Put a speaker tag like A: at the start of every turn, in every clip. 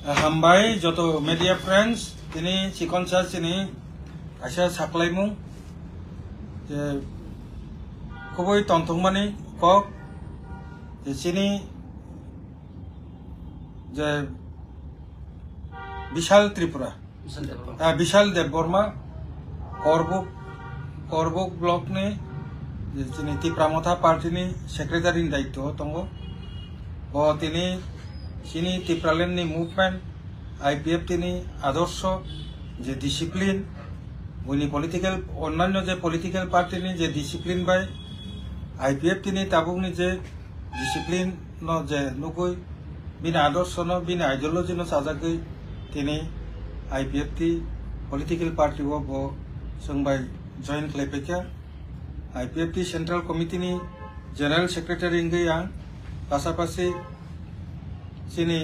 A: হামবাই যত media friends তিনি চিকনসা চিনি আইসা সাকলাইমু যে খুবই তন্তংমানি কক যে চিনি যে বিশাল ত্রিপুরা বিশাল দেববর্মা করবুক ব্লকनि চিনি ত্রিপ্রামথা पार्टीनि सेक्रेटारिनि दायित्व दङ তিনি চিনি ত্রিপ্রালেण्डनि मुभमेन्ट आईपीएफ তিনি आदर्श যে डिसिप्लिन उनि पलिटिकल अन्यान्य जे पलिटिकल पार्टीनि जे डिसिप्लिन बाय आईपीएफ তিনি ताबुकनि जे डिसिप्लिन न जे नुगुइ बिनि आदर्श न बिनि आइडियोलॉजी न साजागै তিনি आईपीएफ ति पलिटिकल पार्टी वो जोंबाय जॉइन खालायफैखा आईपीएफ ति सेंट्रल कमिटिनि जनरल सेक्रेटारि इंगै आं पासापासि चिनि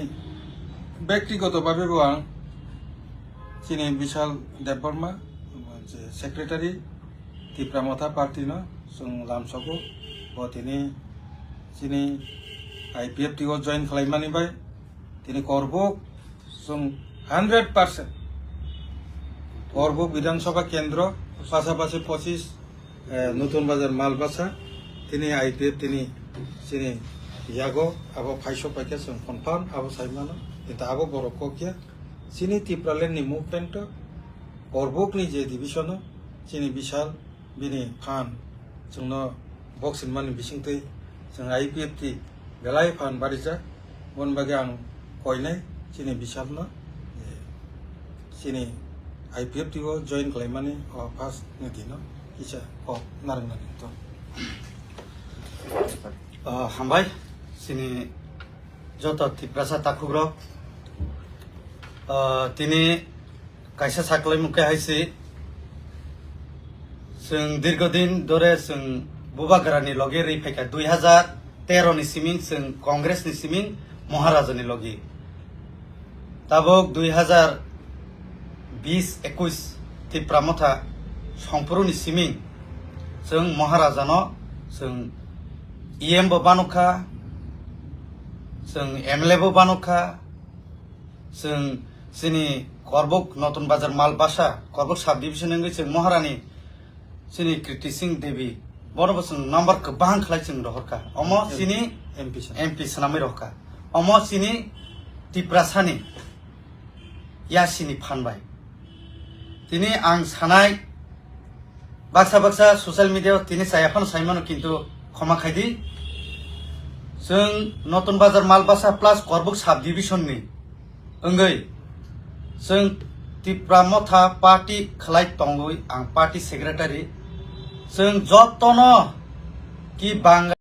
A: व्यक्तिगतभाबेबो आं चिनि विशाल देबबर्मा सेक्रेटारि त्रिप्रामथा पार्टीनो जों लामसाखौ তিনি चिनि आईपीएफ टिओ जॉइन खालायमानिबाय তিনি करबुक जों 100% करबुक विधानसभा केंद्र पासापासि 25 नतुन बाजार मालबासा তিনি आईपीएफ তিনি चिनि यागो आबो फाइसो पाइके जों कनफार्म आबो साइमानो eta abo borokokya चिनि ত্রিপ্রালেण्डनि मुभमेन्ट करबुकनि जे डिविजन चिनि विशाल बिनि फान जोंनो बक्सिन मानि बिसिंतै जों आईपीएफ ति बेलाय फान बारिजा बन बागे आं कयनाय चिनि विशालनो चिनि आईपीएफ टिओ जॉइन खालायमानि फार्स्ट निदिनो इसा नारंनानि तो
B: हामबाय चिनि जत ত্রিপ্রাসা ताखुग्र তিনি কাইসা সাকলাই মুখে হাইছে जों दीर्घदिन धरे जों बुबागरानि लगे रैफायखा 2013 नि सिमिं जों कांग्रेस नि सिमिं महाराजानि लगे ताबक 2020-21 त्रिप्रामथा संपुरुनि सिमिं जों महाराजानो जों ईएम बो बानुखा जों एमएलए बो बानुखा जों चिनि करबुक नतुन बाजार मालबासा करबुक सब डिविजन अंगै जों महारानी चिनि कृति सिंह देवी बरबो जों नम्बर गोबां खालाय जों रहरखा अम चिनि एमपी सनामै रहखा अम चिनि त्रिप्रासानि यासिनि फानबाय तिनि आं सानाय बाक्सा ससियेल मीडिया तिनि सायाफान साइमानो किन्तु क्षमा खायदि जों नतुन बाजार मालबासा प्लस करबुक सब डिविजननि अंगै जों त्रिप्रामथा पार्टी खालाय तंगै आं पार्टी सेक्रेटारि जों जतन कि बांगा